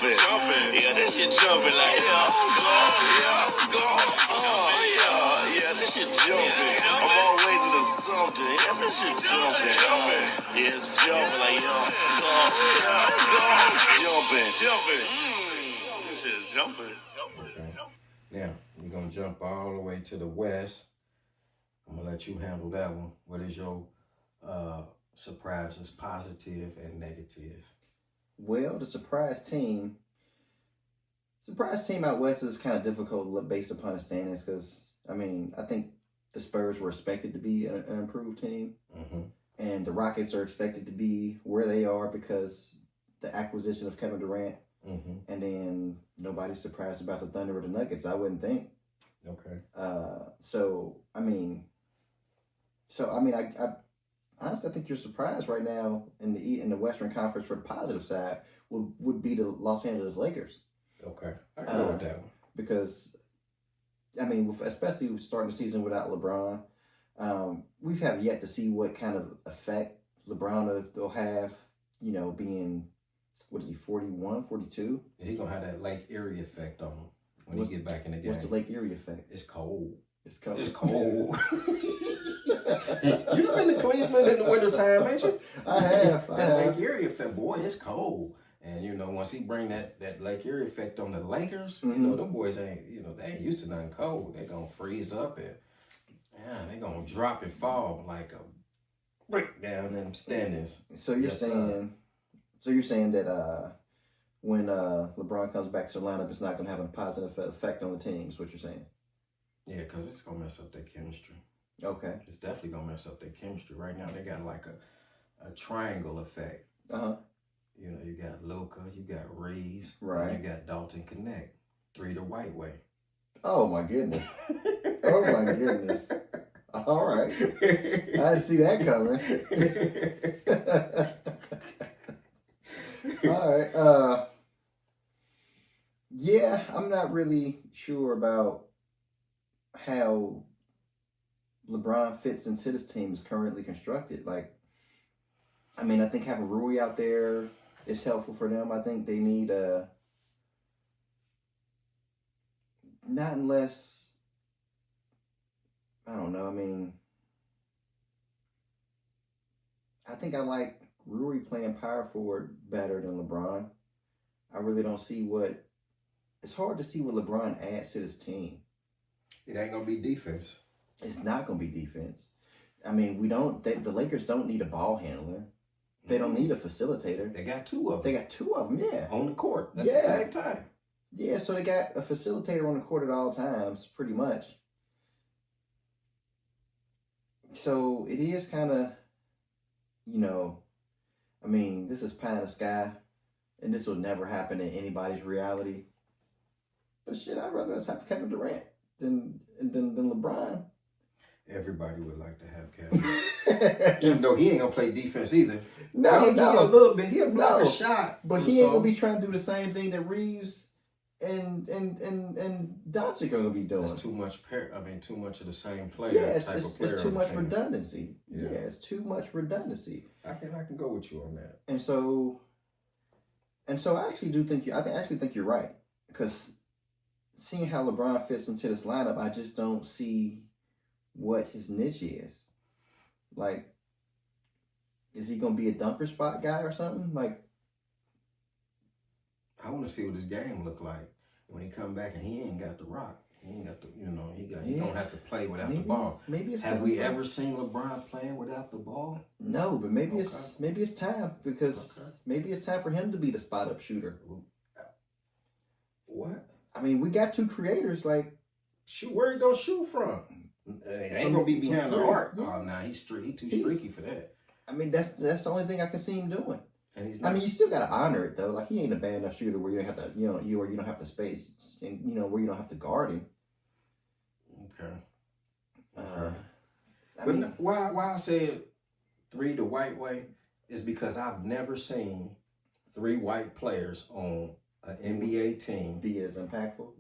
jumping. Yeah, that shit jumping like yeah, that shit jumping. I'm on my way to the something. Yeah, that shit jumping. Yeah, it's jumping like jumping. This shit jumping. Okay. Now we're gonna jump all the way to the west. I'm gonna let you handle that one. What is your surprises, positive and negative? Well, the surprise team out west is kind of difficult based upon the standings because, I mean, I think the Spurs were expected to be an improved team. Mm-hmm. And the Rockets are expected to be where they are because the acquisition of Kevin Durant. Mm-hmm. And then nobody's surprised about the Thunder or the Nuggets, I wouldn't think. Okay. I honestly, I think your surprise right now in the Western Conference for the positive side would be the Los Angeles Lakers. Okay, I can go with that one. Because, I mean, especially starting the season without LeBron, we've have yet to see what kind of effect LeBron will have, you know, being, what is he, 41, 42? Yeah, he's going to have that Lake Erie effect on him when he get back in the game. What's the Lake Erie effect? It's cold. It's cold. It's cold. You've been to Cleveland in the wintertime, ain't you? I have. Lake Erie effect, boy, it's cold. And, you know, once he bring that Lake Erie effect on the Lakers, you know, them boys ain't, you know, they ain't used to nothing cold. They going to freeze up and, they going to drop and fall like a brick down in them standings. So you're saying that when LeBron comes back to the lineup, it's not going to have a positive effect on the team, is what you're saying? Yeah, because it's going to mess up their chemistry. Okay. It's definitely going to mess up their chemistry. Right now, they got like a triangle effect. Uh-huh. You know, you got Luka, you got Reeves, right? And you got Dalton Connect, 3 the white way. Oh my goodness! Oh my goodness! All right, I didn't see that coming. All right. Yeah, I'm not really sure about how LeBron fits into this team is currently constructed. Like, I mean, I think having Rui out there is helpful for them. I think they need not unless, I don't know. I mean, I think I like Rui playing power forward better than LeBron. I really don't see it's hard to see what LeBron adds to this team. It ain't going to be defense. It's not going to be defense. I mean, the Lakers don't need a ball handler. They don't need a facilitator. They got 2 of them. They got 2 of them, yeah. On the court at the same time. Yeah, so they got a facilitator on the court at all times, pretty much. So it is kind of, you know, I mean, this is pie in the sky, and this will never happen in anybody's reality. But shit, I'd rather us have Kevin Durant than LeBron. Everybody would like to have Kevin. Even though he ain't going to play defense either. No. Give you a little bit. He'll block a shot. But he ain't going to be trying to do the same thing that Reeves and Doncic are going to be doing. That's too much too much of the same player. Yeah, it's too much redundancy. Yeah, it's too much redundancy. I can go with you on that. And so I actually think you're right, because seeing how LeBron fits into this lineup, I just don't see what his niche is. Like, is he gonna be a dunker spot guy or something? Like, I want to see what his game look like when he come back and he ain't got the rock. He ain't got the, he don't have to play without the ball. Have we ever seen LeBron playing without the ball? No, but maybe it's time, because maybe it's time for him to be the spot up shooter. What? I mean, we got 2 creators. Like, shoot, where he gonna shoot from? It ain't gonna be behind the arc. Yeah. Oh, nah, he's too streaky for that. I mean, that's the only thing I can see him doing. And he's I mean, you still gotta honor it though. Like, he ain't a bad enough shooter where you don't have to, where you don't have to space, and where you don't have to guard him. Okay. Why I said 3 the white way is because I've never seen 3 white players on an NBA team be as impactful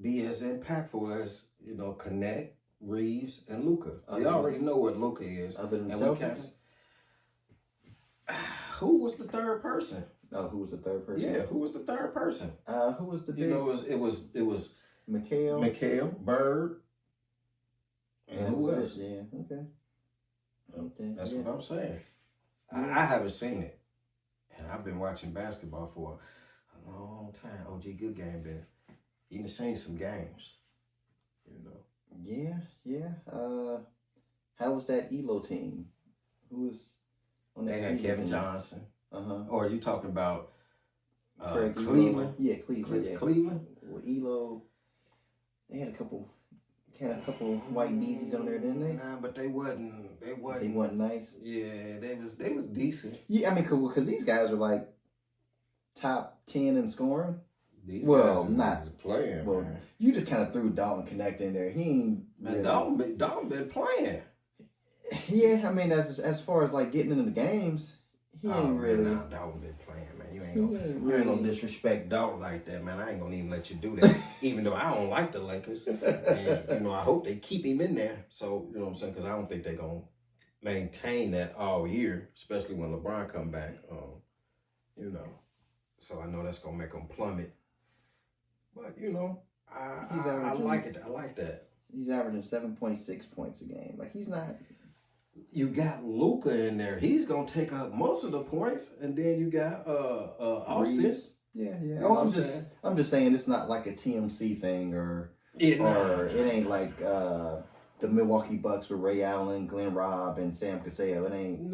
as, Connect, Reeves, and Luka. You already know what Luka is. Other than Celtics. Who was the third person? Oh, who was the third person? Yeah, who was the third person? Who was the big? You know, it was Mikhail, Bird, and who else? Yeah, okay. That's what I'm saying. I haven't seen it, and I've been watching basketball for a long time. OG Good Game been even seen some games, you know. Yeah. How was that ELO team? Who was on that They team? had Kevin Johnson. Or are you talking about Cleveland? Yeah, Cleveland. Yeah. Cleveland. Well, ELO, they had a couple white Yeezys on there, didn't they? Nah, but they wasn't. They wasn't nice. Yeah, they was decent. Yeah, I mean, because these guys are like top 10 in scoring. These guys not playing. Well, man. You just kind of threw Dalton Connect in there. He ain't. Man, really, Dalton been playing. Yeah, I mean, as far as like getting into the games, he ain't really. Nah, Dalton been playing, man. You ain't gonna disrespect Dalton like that, man. I ain't gonna even let you do that. Even though I don't like the Lakers, and you know, I hope they keep him in there. So you know what I'm saying? Because I don't think they're gonna maintain that all year, especially when LeBron come back. You know, so I know that's gonna make him plummet. But you know, I like it. I like that. He's averaging 7.6 points a game. Like he's not. You got Luka in there. He's gonna take up most of the points, and then you got Austin. Reeves. Yeah. Oh, I'm just saying it's not like a TMC thing or it ain't like the Milwaukee Bucks with Ray Allen, Glenn Robb, and Sam Cassell. It ain't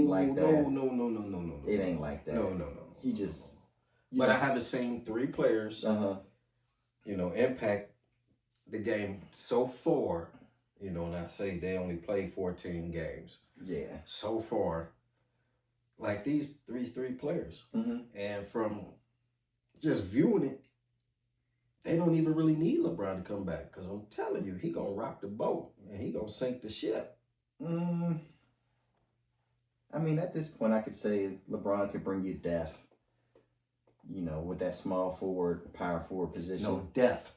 like that. No. It ain't like that. No. He just. But I haven't seen three players, you know, impact the game so far. You know, and I say they only played 14 games. Yeah. So far, like these three players. And from just viewing it, they don't even really need LeBron to come back. Because I'm telling you, he going to rock the boat. And he going to sink the ship. I mean, at this point, I could say LeBron could bring you death. You know, with that small forward, power forward position. No, death.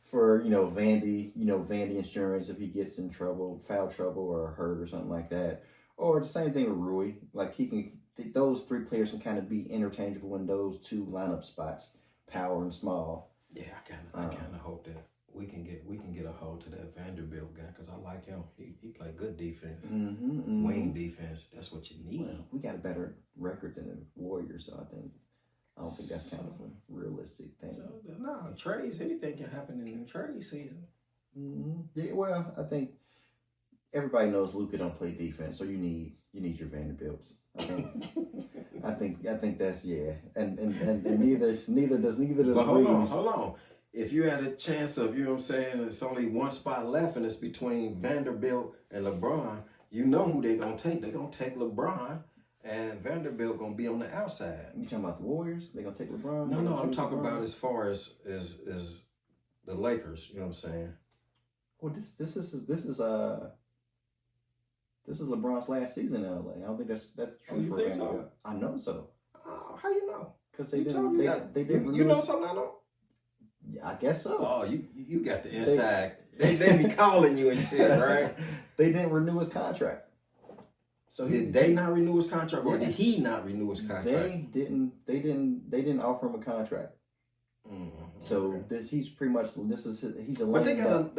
For, Vandy insurance if he gets in trouble, foul trouble or hurt or something like that. Or the same thing with Rui. Like those three players can kind of be interchangeable in those two lineup spots, power and small. Yeah, I kind of hope that we can get a hold to that Vanderbilt guy because I like him. He play good defense, wing defense. That's what you need. Well, we got a better record than the Warriors, so I don't think that's kind of a realistic thing. No, trades, anything can happen in the trade season. Yeah, well, I think everybody knows Luka don't play defense, so you need your Vanderbilts. I think that's and neither does But hold on. If you had a chance of, you know what I'm saying, it's only one spot left and it's between Vanderbilt and LeBron, you know who they're gonna take. They're gonna take LeBron. And Vanderbilt gonna be on the outside. You talking about the Warriors? They gonna take LeBron? No, I'm talking about as far as the Lakers. You know what I'm saying? Well, this is LeBron's last season in LA. I don't think that's true for Vanderbilt. So? I know so. Oh, how you know? Because they didn't. You know something I know? Yeah, I guess so. Oh, you got the inside. They be calling you and shit, right? They didn't renew his contract. So did they not renew his contract, or did he not renew his contract? They didn't offer him a contract. So he's pretty much he's a. But they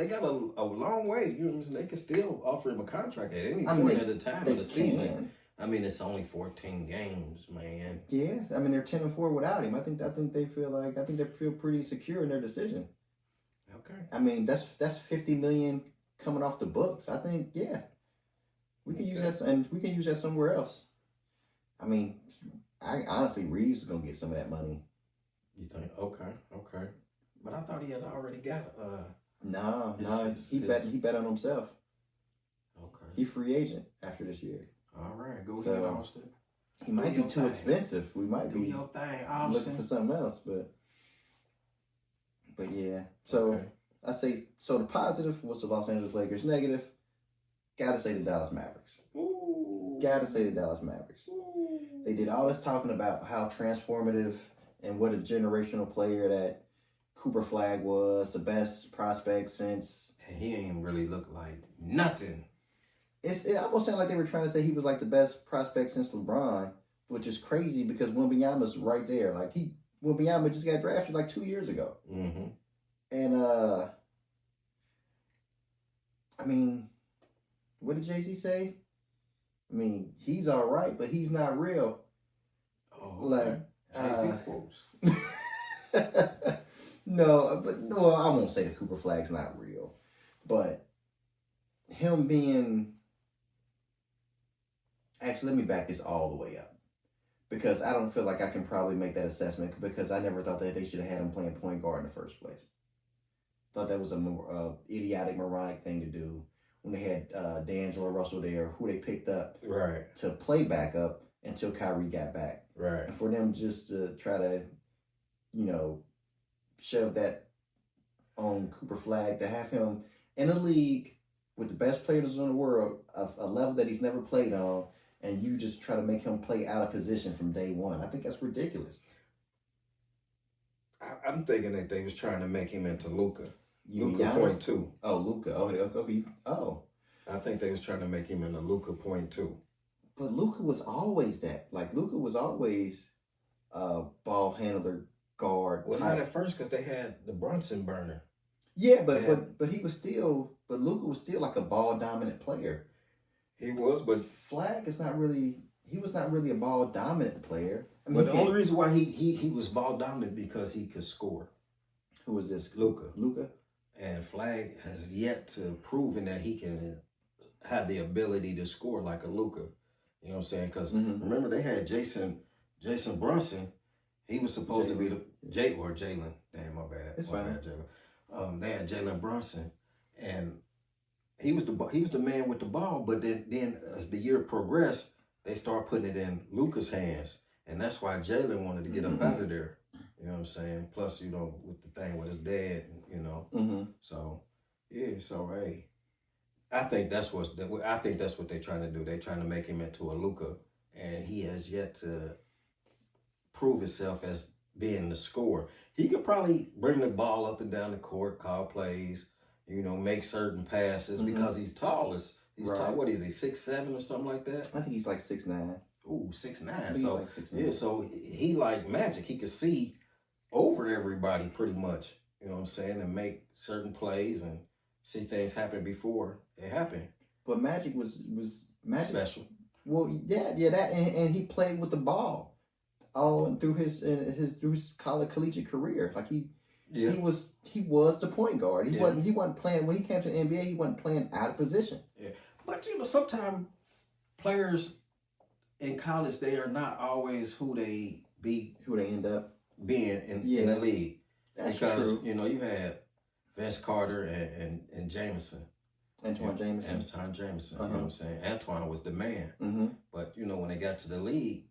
got a long way. You know what I'm saying? They can still offer him a contract at any point at the time of the season. I mean, it's only 14 games, man. Yeah, I mean they're 10-4 without him. I think they feel pretty secure in their decision. Okay. I mean that's $50 million coming off the books. I think we can use that, and we can use that somewhere else. I mean, I honestly, Reeves is gonna get some of that money. You think? Okay. But I thought he had already got. No, he bet on himself. Okay. He free agent after this year. All right, go ahead, Austin. He might be too expensive. We might be your thing, Austin. Looking for something else, but yeah. So I say the positive was the Los Angeles Lakers. Negative. Gotta say the Dallas Mavericks. Ooh. Gotta say the Dallas Mavericks. Ooh. They did all this talking about how transformative and what a generational player that Cooper Flag was, the best prospect since. And he ain't really look like nothing It almost sounded like they were trying to say he was like the best prospect since LeBron, which is crazy because Wembanyama's right there. Like Wembanyama just got drafted like 2 years ago. Mm-hmm. And I mean, what did Jay-Z say? I mean, he's all right, but he's not real. Oh, like Jay-Z quotes. No, I won't say the Cooper Flag's not real, but him being. Actually, let me back this all the way up, because I don't feel like I can probably make that assessment, because I never thought that they should have had him playing point guard in the first place. Thought that was a idiotic, moronic thing to do when they had D'Angelo Russell there, who they picked up right to play backup until Kyrie got back. Right. And for them just to try to, shove that on Cooper Flag, to have him in a league with the best players in the world, a level that he's never played on, and you just try to make him play out of position from day one. I think that's ridiculous. I'm thinking that they was trying to make him into Luka. Luka .2. Oh, Luka. Oh, okay. Oh. I think they was trying to make him into Luka .2. But Luka was always that. Like, Luka was always ball handler, guard. Well, not at first, because they had the Brunson burner. Yeah, but he was still. But Luka was still like a ball dominant player. He was, but Flag is not really. He was not really a ball dominant player. I mean, but the only reason why he was ball dominant because he could score. Who was this? Luka. And Flag has yet to proven that he can have the ability to score like a Luka. You know what I'm saying? Because remember, they had Jason Brunson. He was supposed to be the Jalen. Damn, my bad. It's my fine. bad, Jalen. They had Jalen Brunson, and he was the man with the ball. But then as the year progressed, they started putting it in Luka's hands, and that's why Jalen wanted to get up out of there. You know what I'm saying? Plus, with the thing with his dad, So, yeah. So, hey, I think that's what they're trying to do. They're trying to make him into a Luka, and he has yet to prove himself as being the scorer. He could probably bring the ball up and down the court, call plays, make certain passes because he's tall. He's tall. What is he, 6'7" or something like that? I think he's like 6'9". Ooh, 6'9". So like 6'9". yeah, so he like magic. He could see over everybody pretty much. You know what I'm saying, and make certain plays and see things happen before it happened. But Magic was Magic Special. Well, yeah, that, and he played with the ball all through his college collegiate career. Like he was the point guard. He wasn't playing when he came to the NBA. He wasn't playing out of position. Yeah, but sometimes players in college, they are not always who they end up being in the league. That's because true. You had Vince Carter and Jameson. Antoine Jameson. You know what I'm saying? Antoine was the man. Mm-hmm. But, when they got to the league,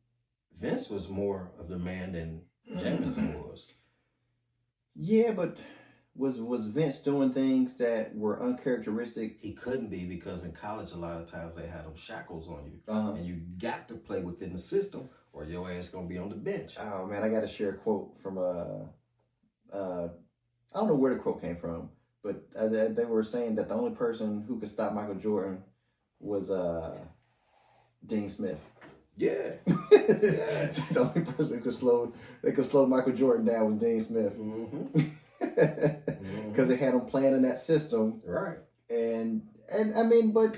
Vince was more of the man than Jameson was. Yeah, but was Vince doing things that were uncharacteristic? He couldn't be, because in college a lot of times they had them shackles on you. And you got to play within the system or your ass going to be on the bench. Oh, man, I got to share a quote from I don't know where the quote came from, but they were saying that the only person who could stop Michael Jordan was Dean Smith. Yeah. The only person who could slow Michael Jordan down was Dean Smith. Because they had him playing in that system. Right. And I mean, but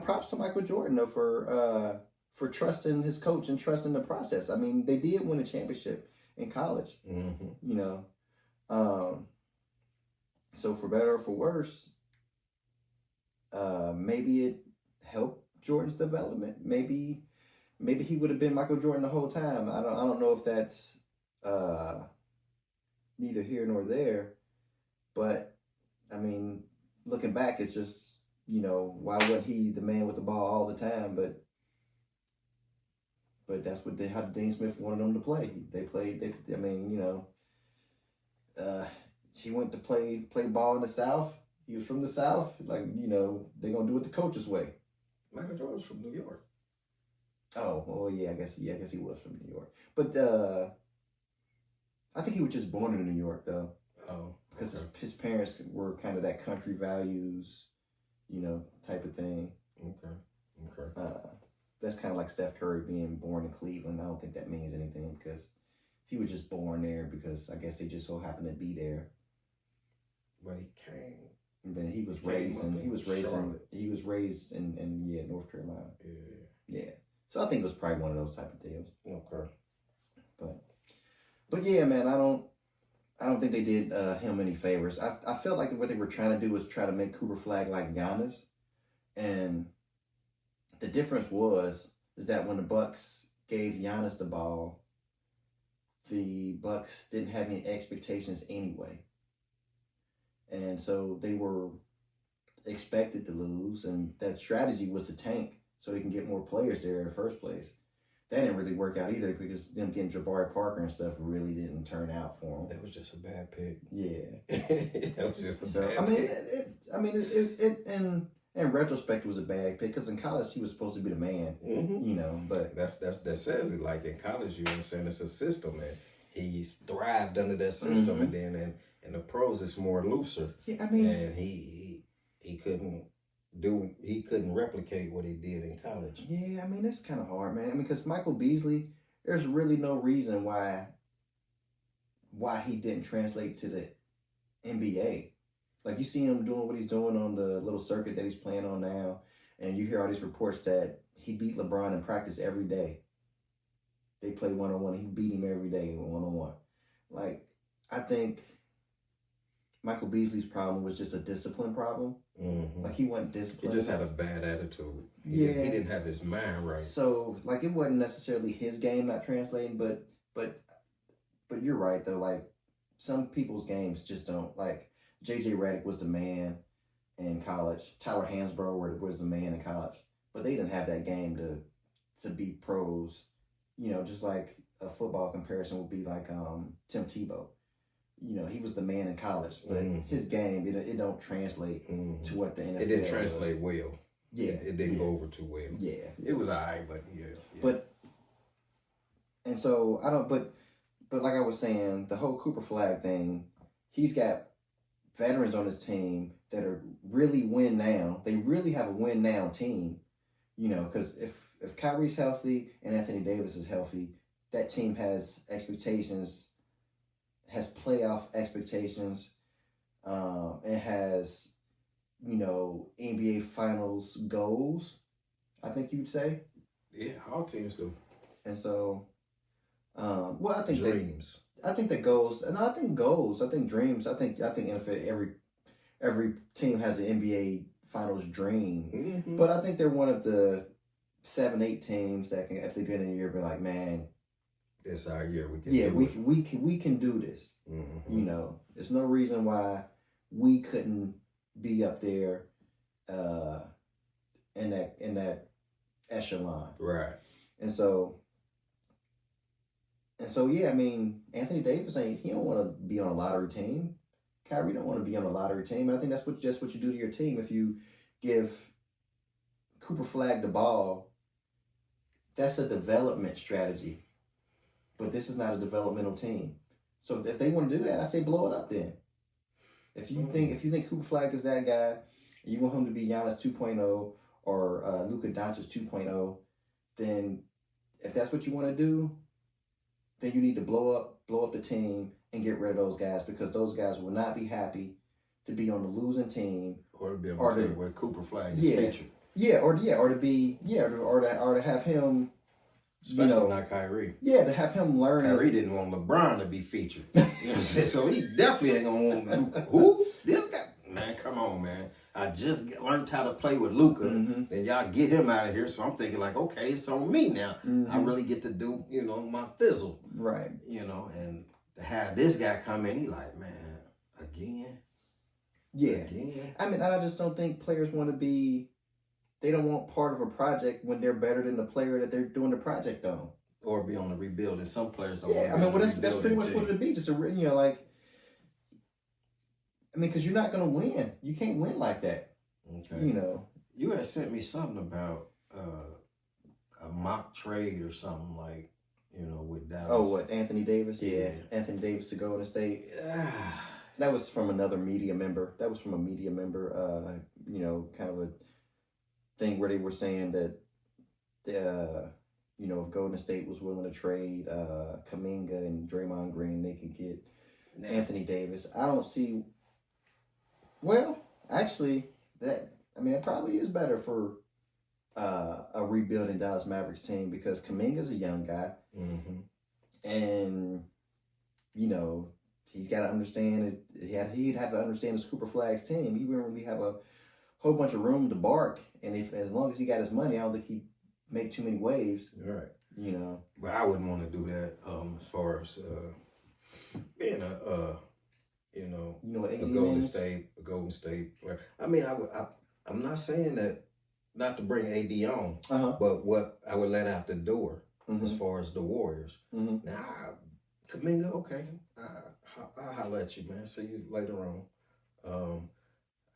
props to Michael Jordan though for trusting his coach and trusting the process. I mean, they did win a championship in college. So for better or for worse, maybe it helped Jordan's development. Maybe he would have been Michael Jordan the whole time. I don't know if that's neither here nor there. But I mean, looking back, it's just why wasn't he the man with the ball all the time? But that's how Dean Smith wanted them to play. He went to play ball in the South. He was from the South. They're gonna do it the coach's way. Michael Jordan was from New York. Oh, well, yeah, I guess he was from New York. But I think he was just born in New York, though. Oh, because his parents were kind of that country values, type of thing. Okay. That's kind of like Steph Curry being born in Cleveland. I don't think that means anything because he was just born there because I guess they just so happened to be there. But he came. And he was raised in North Carolina. Yeah. So I think it was probably one of those type of deals. Okay. But yeah, man, I don't think they did him any favors. I felt like what they were trying to do was try to make Cooper Flag like Giannis, and the difference is that when the Bucks gave Giannis the ball, the Bucks didn't have any expectations anyway, and so they were expected to lose, and that strategy was to tank so they can get more players there in the first place. That didn't really work out either because them getting Jabari Parker and stuff really didn't turn out for them. That was just a bad pick. Yeah. That was just a bad pick. In retrospect, it was a bad pick because in college he was supposed to be the man, But that says it. Like in college, you know what I'm saying? It's a system, and he's thrived under that system, and then in the pros, it's more looser. Yeah, and he couldn't replicate what he did in college. Yeah, that's kind of hard, man. Because Michael Beasley, there's really no reason why he didn't translate to the NBA. Like, you see him doing what he's doing on the little circuit that he's playing on now, and you hear all these reports that he beat LeBron in practice every day. They play one-on-one. He beat him every day one-on-one. Like, I think Michael Beasley's problem was just a discipline problem. Mm-hmm. Like, he wasn't disciplined. He just had a bad attitude. He didn't have his mind right. So, like, it wasn't necessarily his game not translating, but you're right, though. Like, some people's games just don't, like, J.J. Redick was the man in college. Tyler Hansbrough was the man in college. But they didn't have that game to be pros. Just like a football comparison would be like Tim Tebow. He was the man in college, but his game, it don't translate to what the NFL It didn't translate well. Yeah. It didn't go over too well. Yeah. It was all right, but yeah. But, and so, but like I was saying, the whole Cooper Flag thing, he's got veterans on his team that are really win now. They really have a win now team, because if Kyrie's healthy and Anthony Davis is healthy, that team has expectations, has playoff expectations, and has, NBA Finals goals, I think you'd say. Yeah, all teams do. And so, I think dreams. I think that goals, and I think goals. I think dreams. I think NFL, every team has an NBA Finals dream. Mm-hmm. But I think they're one of the 7-8 teams that can, at the beginning of the year, be like, man, it's our year. We can do this. Mm-hmm. There's no reason why we couldn't be up there, in that echelon. Right. And so yeah, Anthony Davis he don't want to be on a lottery team. Kyrie don't want to be on a lottery team. And I think that's what you do to your team. If you give Cooper Flag the ball, that's a development strategy. But this is not a developmental team. So if they want to do that, I say blow it up then. If you think Cooper Flag is that guy, and you want him to be Giannis 2.0 or Luka Doncic 2.0, then if that's what you want to do, then you need to blow up the team and get rid of those guys, because those guys will not be happy to be on the losing team or to be able to where Cooper Flag is featured. Yeah, or to have him, especially not Kyrie. Yeah, to have him learn. Kyrie didn't want LeBron to be featured. You know what I'm saying? So he definitely ain't gonna want Luka. Who? This guy? Man, come on, man. I just learned how to play with Luka, and y'all get him out of here. So I'm thinking like, okay, it's on me now. I really get to do, my thizzle. Right. And to have this guy come in, he like, man, again? Yeah. Again? I just don't think players want to be, they don't want part of a project when they're better than the player that they're doing the project on. Or be on the rebuild, and some players don't want to be that's pretty much what it'd be. Just because you're not going to win. You can't win like that. Okay. You had sent me something about a mock trade or something with Dallas. Oh, what, Anthony Davis? Yeah. Anthony Davis to Golden State. That was from another media member. That was from a media member. You know, kind of a thing where they were saying that, you know, if Golden State was willing to trade Kuminga and Draymond Green, they could get Anthony Davis. I don't see. Well, actually, that probably is better for a rebuilding Dallas Mavericks team because Kuminga's a young guy, and you know he's got to understand it. He'd have to understand his Cooper Flagg's team. He wouldn't really have a whole bunch of room to bark, and as long as he got his money, I don't think he'd make too many waves. Right. You know. But I wouldn't want to do that. As far as being a Golden State player. I mean, I'm not saying that not to bring AD on, but what I would let out the door as far as the Warriors. Now, Kuminga, okay, I'll holler at you, man. See you later on.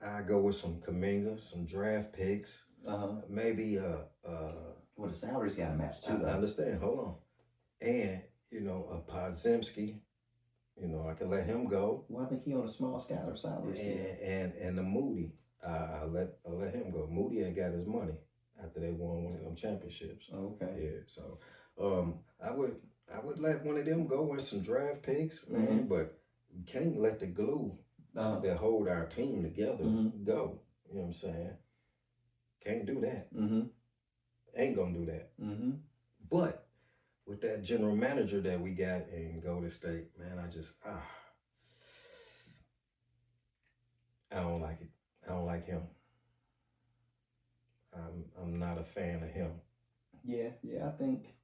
I go with some Kuminga, some draft picks, maybe well, the salary's got to match too. I understand. Hold on, and you know, a Podzimski. You know, I can let him go. Well, I think he on a small salary. And the Moody, I'll let him go. Moody had got his money after they won one of them championships. Okay. Yeah. So, I would let one of them go with some draft picks, man. But you can't let the glue that hold our team together go. You know what I'm saying? Can't do that. Ain't gonna do that. But with that general manager that we got in Golden State, man, I don't like it. I don't like him. I'm not a fan of him. Yeah, I think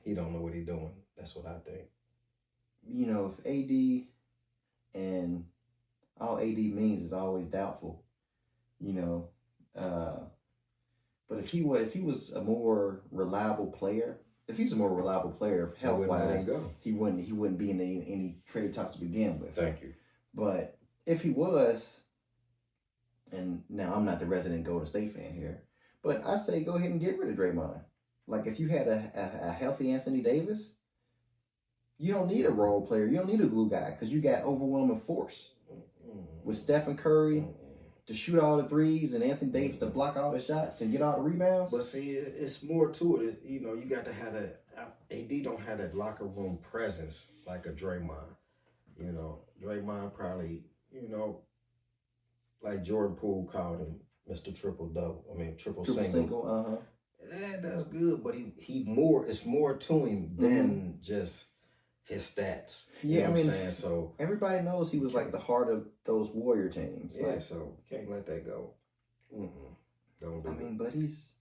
he don't know what he's doing. That's what I think. You know, if AD and all AD means is always doubtful, you know. But if he was a more reliable player, health-wise, he wouldn't be in any trade talks to begin with. Thank you. But if he was, and now I'm not the resident Golden State fan here, but I say go ahead and get rid of Draymond. Like if you had a healthy Anthony Davis, you don't need a role player. You don't need a glue guy because you got overwhelming force with Stephen Curry to shoot all the threes and Anthony Davis to block all the shots and get all the rebounds. But see, it's more to it. You know, you got to have that. AD don't have that locker room presence like a Draymond. You know, Draymond probably, you know, like Jordan Poole called him Mr. Triple-Double. I mean, triple single. Yeah, that's good, but it's more to him than just his stats. You know what I'm saying? So everybody knows he was like the heart of those Warrior teams. Yeah, like, so can't let that go. Don't do it. But he's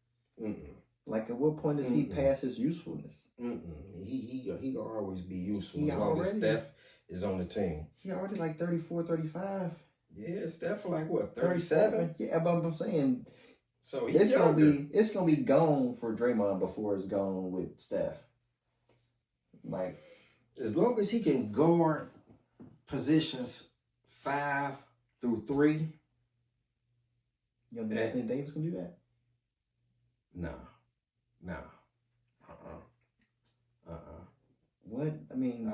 like, at what point does he pass his usefulness? He gonna always be useful as long as Steph is on the team. He already like 34, 35. Yeah, Steph like what, 37? Yeah, but I'm saying, so he's it's gonna be gone for Draymond before it's gone with Steph. Like, as long as he can guard positions 5 through 3. You don't think Anthony Davis can do that? No. What? I mean,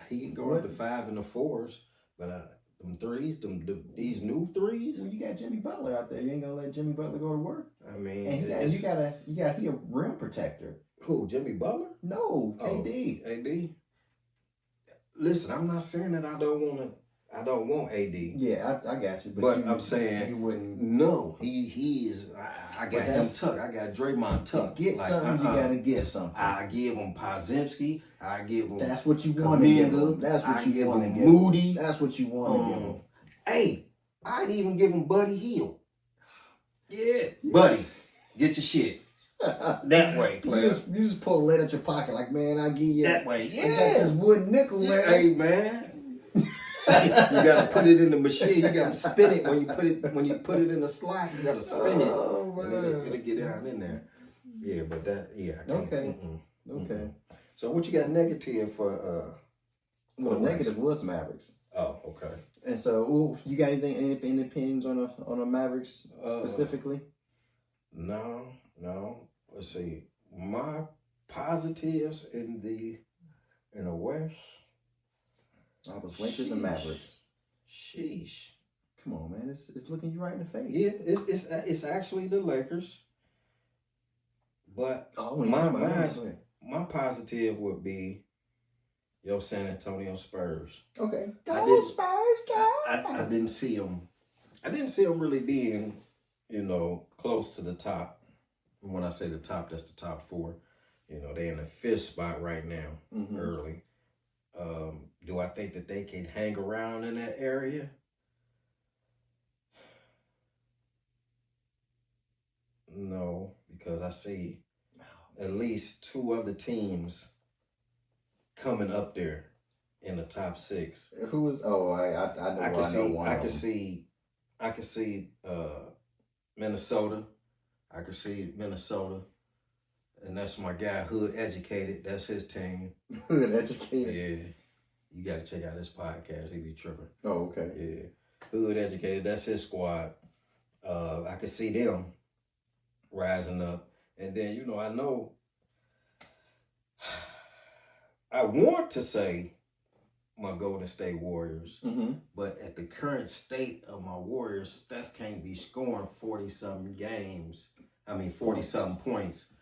he can guard the 5 and the 4s, but them threes, these new threes. Well, you got Jimmy Butler out there. You ain't gonna let Jimmy Butler go to work. I mean, and he a rim protector. Who? Jimmy Butler? No, KD. AD. Listen, I'm not saying that I don't want AD. Yeah, I got you. But I'm saying you wouldn't. No, he is. I got him tucked. I got Draymond tucked. To get something, you gotta give something. I give him Podzimski. I give him. That's what you want to give him. That's what you want to give him. Moody. That's what you want to give him. Hey, I'd even give him Buddy Hield. Yeah, Buddy, get your shit. That way, player. You just pull a lead out your pocket like, man, I give you that way. Yeah, I got this wood nickel, man. Hey, man. You gotta put it in the machine. You gotta spin it when you put it in the slot. You gotta spin it. Oh man, it'll get down in there. Yeah, but that I can't. Okay. So what you got negative for? Well, negative was Mavericks. Oh, okay. And so, you got any opinions on a Mavericks specifically? No. Let's see. My positives in the West. I was Lakers and Mavericks. Sheesh. Come on, man. It's looking you right in the face. Yeah, it's actually the Lakers. But my positive would be your San Antonio Spurs. Okay. Go Spurs, go! I didn't see them. I didn't see them really being, close to the top. And when I say the top, that's the top 4. They're in the 5th spot right now, early. Do I think that they can hang around in that area? No, because I see at least 2 other teams coming up there in the top 6. Who is? Oh, I know. I could see Minnesota. I could see Minnesota, and that's my guy, Hood Educated. That's his team. Hood Educated. Yeah, you got to check out his podcast. He be tripping. Oh, okay. Yeah, Hood Educated. That's his squad. I could see them rising up, and then I want to say my Golden State Warriors, but at the current state of my Warriors, Steph can't be scoring 40-something games. 40-something points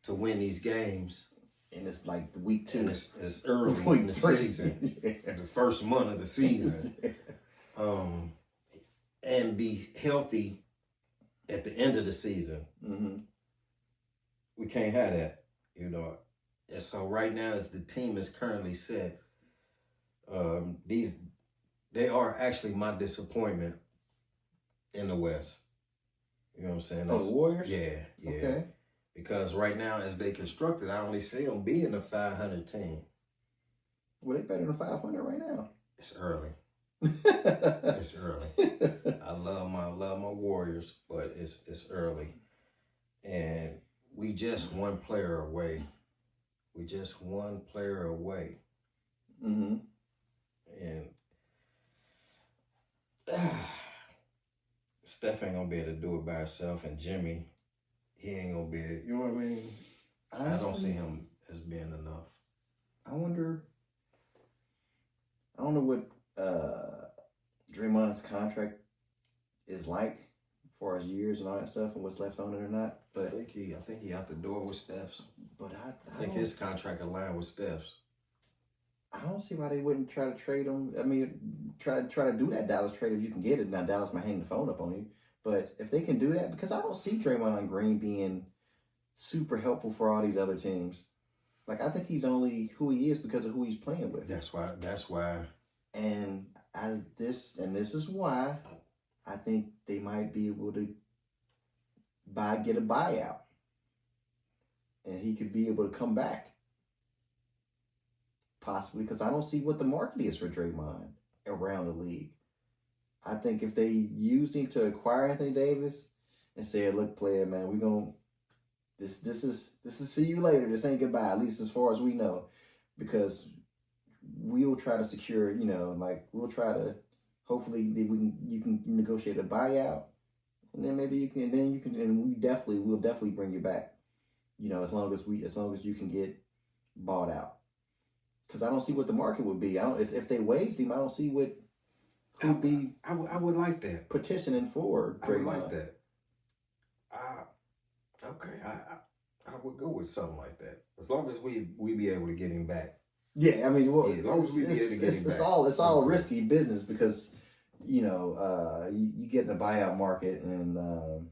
to win these games. And it's like the week 2. And it's early in the season, the first month of the season. And be healthy at the end of the season. We can't have that, And so right now, as the team is currently set, they are actually my disappointment in the West. You know what I'm saying? The Warriors? Yeah. Okay. Because right now, as they constructed, I only see them being a 500 team. Well, they better than 500 right now. It's early. It's early. I love my Warriors, but it's early, and we just one player away. And Steph ain't gonna be able to do it by herself, and Jimmy, he ain't gonna be able, you know what I mean? Honestly, I don't see him as being enough. I don't know what Draymond's contract is like as far as years and all that stuff and what's left on it or not. But I think he out the door with Steph's. But I think his contract aligned with Steph's. I don't see why they wouldn't try to trade him. I mean, try to do that Dallas trade if you can get it. Now Dallas might hang the phone up on you, but if they can do that, because I don't see Draymond Green being super helpful for all these other teams. Like, I think he's only who he is because of who he's playing with. That's why. And this is why I think they might be able to get a buyout, and he could be able to come back. Possibly, because I don't see what the market is for Draymond around the league. I think if they used him to acquire Anthony Davis and said, "Look, player, man, we're gonna this is see you later. This ain't goodbye, at least as far as we know, because we'll try to secure, we'll try to hopefully you can negotiate a buyout, and then maybe you can, and we'll definitely bring you back, as long as you can get bought out." Because I don't see what the market would be. If they waived him, I don't see what who'd be. I would like that petitioning for Draymond. I would like that. Okay, I would go with something like that as long as we be able to get him back. Yeah, I mean, well, as long as we be able to get him back. It's all risky business because you get in a buyout market and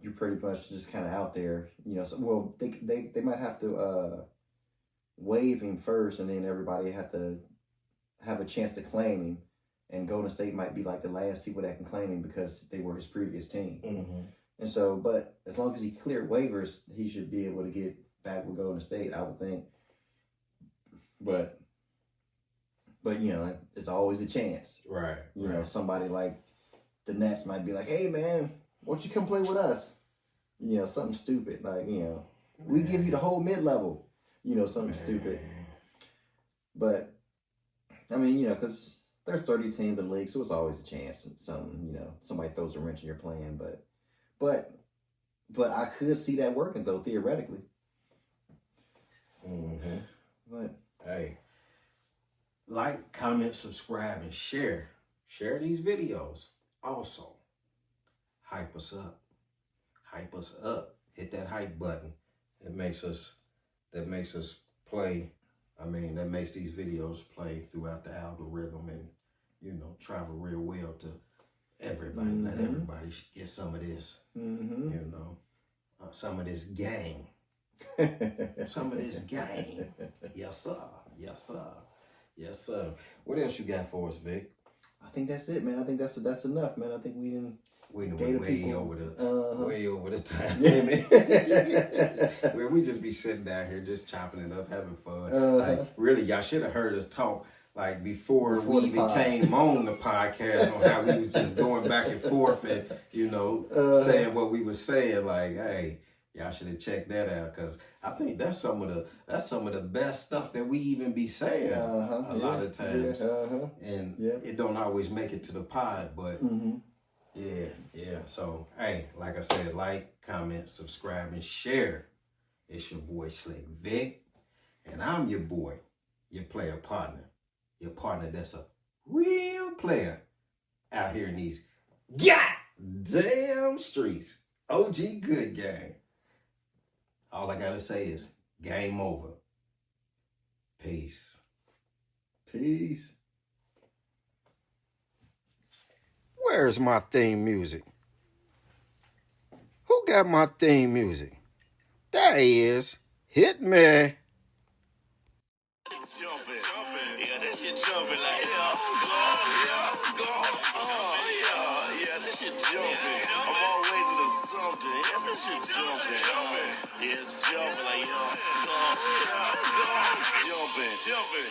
you're pretty much just kind of out there. They might have to waive him first, and then everybody have to have a chance to claim him, and Golden State might be like the last people that can claim him because they were his previous team. And so, but as long as he cleared waivers, he should be able to get back with Golden State, I would think. But it's always a chance, right? Somebody like the Nets might be like, "Hey man, why don't you come play with us?" Something stupid like we give you the whole mid-level. Something stupid. But, I mean, because there's 30 teams in the league, so it's always a chance. And somebody throws a wrench in your plan. But I could see that working, though, theoretically. But hey, comment, subscribe, and share. Share these videos. Also, hype us up. Hype us up. Hit that hype button. That makes us play. I mean, that makes these videos play throughout the algorithm and, you know, travel real well to everybody. Let everybody get some of this. You know, some of this game. Some of this game. Yes, sir. Yes, sir. Yes, sir. What else you got for us, Vic? I think that's it, man. I think that's enough, man. I think we didn't. We way over the time Yeah. limit. Where we just be sitting down here just chopping it up, having fun. Like, really, y'all should have heard us talk like before we even came on the podcast on how we was just going back and forth and, you know, saying what we were saying. Like, hey, y'all should have checked that out, because I think that's some of the best stuff that we even be saying a lot of times. And it don't always make it to the pod, but yeah. So, hey, like I said, like, comment, subscribe, and share. It's your boy Slick Vic, and I'm your boy, your player partner, your partner that's a real player out here in these goddamn streets. OG Good Game. All I gotta say is game over. Peace. Peace. Where's my theme music? Who got my theme music? There he is. Hit me. Jumping. Yeah, that shit jumping like, yeah, that shit jumping. I'm always into something. Yeah, that shit jumping. Yeah, it's jumping like, jumping.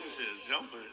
This shit jumping.